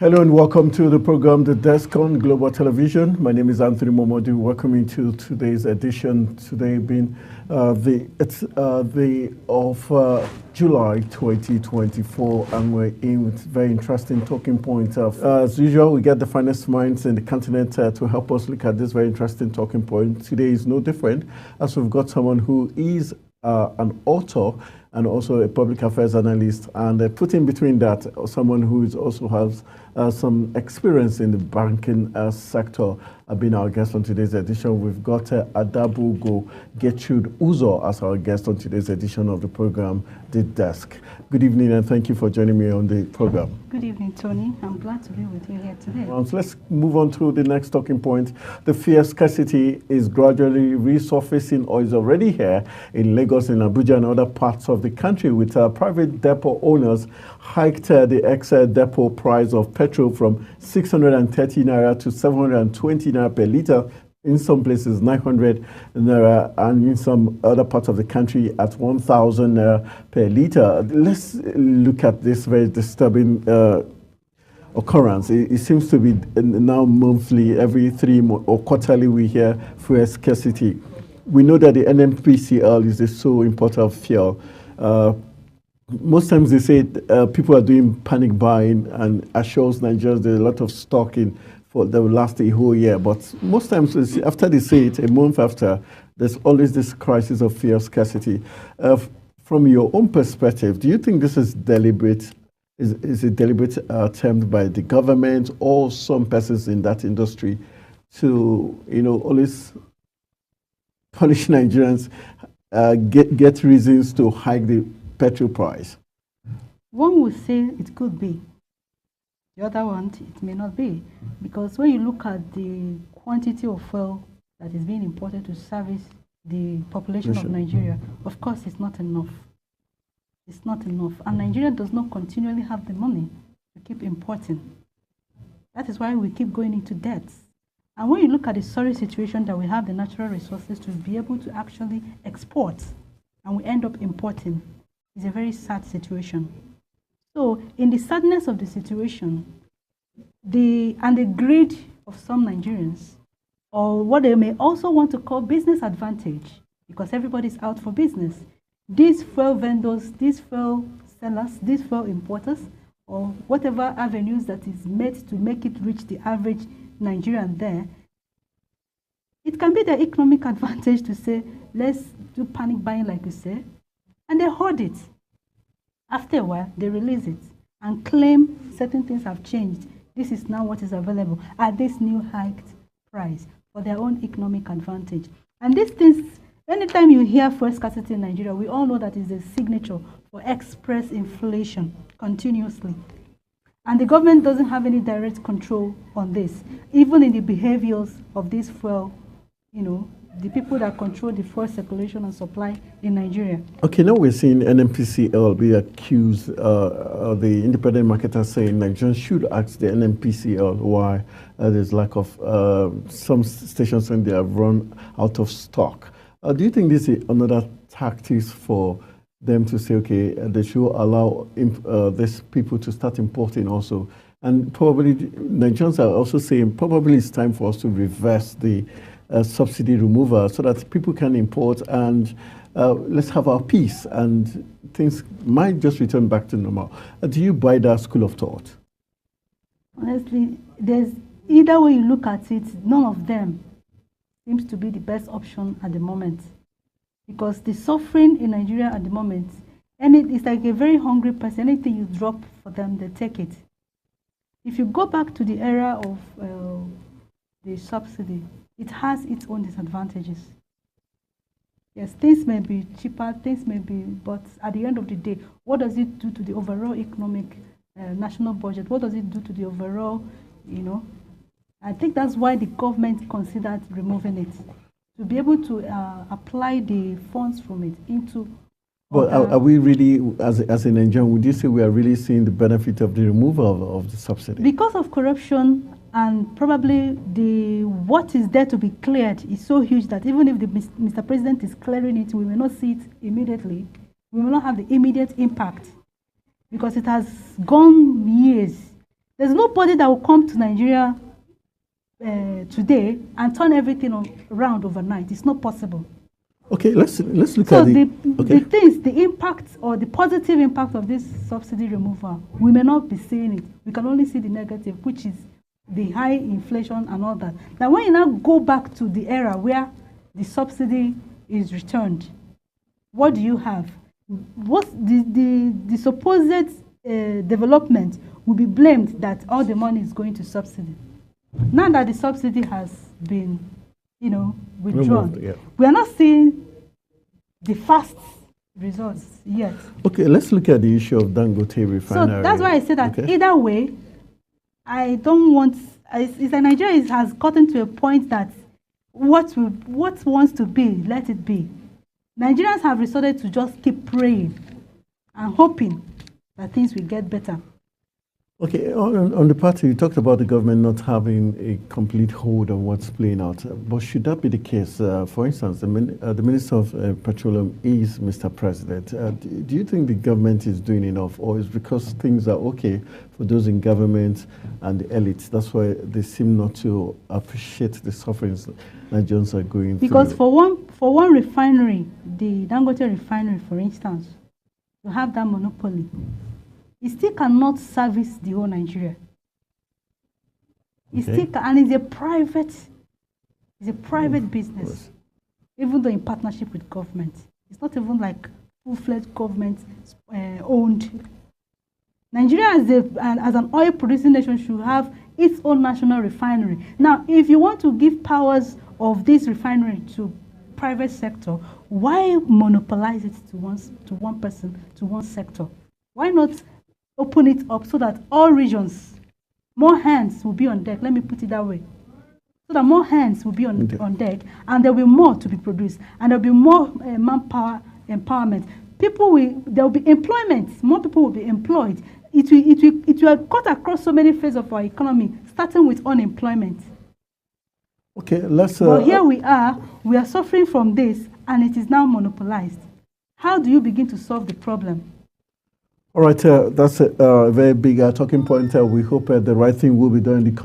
Hello and welcome to the program The Desk on Global Television. My name is Anthony Momodu. Welcoming to today's edition. Today being the of July 2024, and we're in with very interesting talking points. As usual, we get the finest minds in the continent to help us look at this very interesting talking point. Today is no different, as we've got someone who is an author and also a public affairs analyst, and put in between that, someone who is also has some experience in the banking sector. Being our guest on today's edition, we've got Adabugo Gertrude Uzo as our guest on today's edition of the program, The Desk. Good evening, and thank you for joining me on the program. Good evening, Tony. I'm glad to be with you here today. So let's move on to the next talking point. The fear scarcity is gradually resurfacing, or is already here in Lagos, in Abuja, and other parts of the country, with private depot owners hiked the ex-depot price of petrol from 630 naira to 720 naira per litre. In some places 900 naira, and in some other parts of the country at 1,000 naira per litre. Let's look at this very disturbing occurrence. It seems to be now monthly, every 3 months or quarterly we hear fuel scarcity. We know that the NNPCL is the sole importer of fuel. Most times they say people are doing panic buying and assures Nigerians there's a lot of stock in for that will last a whole year. But most times after they say it, a month after, there's always this crisis of fear scarcity. From your own perspective, do you think this is deliberate? Is it deliberate attempt by the government or some persons in that industry to, always punish Nigerians, get reasons to hike the petrol price? One would say it could be. The other one, it may not be. Because when you look at the quantity of fuel that is being imported to service the population of Nigeria, of course it's not enough. It's not enough. And Nigeria does not continually have the money to keep importing. That is why we keep going into debt. And when you look at the sorry situation that we have the natural resources to be able to actually export, and we end up importing, it's a very sad situation. So, in the sadness of the situation, the greed of some Nigerians, or what they may also want to call business advantage, because everybody's out for business, these fuel vendors, these fuel sellers, these fuel importers, or whatever avenues that is made to make it reach the average Nigerian there, it can be their economic advantage to say, let's do panic buying like you say, and they hoard it. After a while, they release it and claim certain things have changed. This is now what is available at this new hiked price for their own economic advantage. And these things, anytime you hear fuel scarcity in Nigeria, we all know that is a signature for express inflation continuously. And the government doesn't have any direct control on this, even in the behaviors of this fuel, the people that control the fuel circulation and supply in Nigeria. Okay, now we're seeing NNPCL be accused, the independent marketers saying Nigerians should ask the NNPCL why there's lack of some stations when they have run out of stock. Do you think this is another tactic for them to say, okay, they should allow these people to start importing also? And probably Nigerians are also saying probably it's time for us to reverse the subsidy removal so that people can import and let's have our peace and things might just return back to normal. Do you buy that school of thought? Honestly, there's either way you look at it, none of them seems to be the best option at the moment. Because the suffering in Nigeria at the moment, and it's like a very hungry person, anything you drop for them, they take it. If you go back to the era of the subsidy, it has its own disadvantages. Yes, things may be cheaper, things may be, but at the end of the day, what does it do to the overall economic national budget? What does it do to the overall, I think that's why the government considered removing it, to be able to apply the funds from it into... But are we really, as a Nigerian, would you say we are really seeing the benefit of the removal of the subsidy? Because of corruption and probably what is there to be cleared is so huge that even if Mr. President is clearing it, we may not see it immediately. We will not have the immediate impact because it has gone years. There's nobody that will come to Nigeria today and turn everything around overnight. It's not possible. Okay, let's look so at the things, the impact or the positive impact of this subsidy removal, we may not be seeing it. We can only see the negative, which is the high inflation and all that. Now, when you now go back to the era where the subsidy is returned, what do you have? What the supposed development will be blamed that all the money is going to subsidy. Now that the subsidy has been, withdrawn, we are not seeing the fast results yet. Okay, let's look at the issue of Dangote refinery. So that's why I say that either way, I don't want. It's that Nigeria has gotten to a point that what wants to be, let it be. Nigerians have resorted to just keep praying and hoping that things will get better. Okay, on the party, you talked about the government not having a complete hold on what's playing out. But should that be the case? For instance, the Minister of Petroleum is Mr. President. Do you think the government is doing enough, or is because things are okay for those in government and the elites? That's why they seem not to appreciate the sufferings Nigerians are going through. Because for one refinery, the Dangote refinery, for instance, to have that monopoly, it still cannot service the whole Nigeria. It still can, and it's a private business, even though in partnership with government. It's not even like full-fledged government owned. Nigeria as an oil producing nation should have its own national refinery. Now, if you want to give powers of this refinery to private sector, why monopolize it to one person, to one sector? Why not open it up so that all regions, more hands will be on deck? Let me put it that way. So that more hands will be on deck, and there will be more to be produced, and there will be more manpower empowerment. There will be employment. More people will be employed. It will cut across so many phases of our economy, starting with unemployment. Okay, let's. But here we are suffering from this, and it is now monopolized. How do you begin to solve the problem? All right, that's a very big talking point. We hope the right thing will be done in the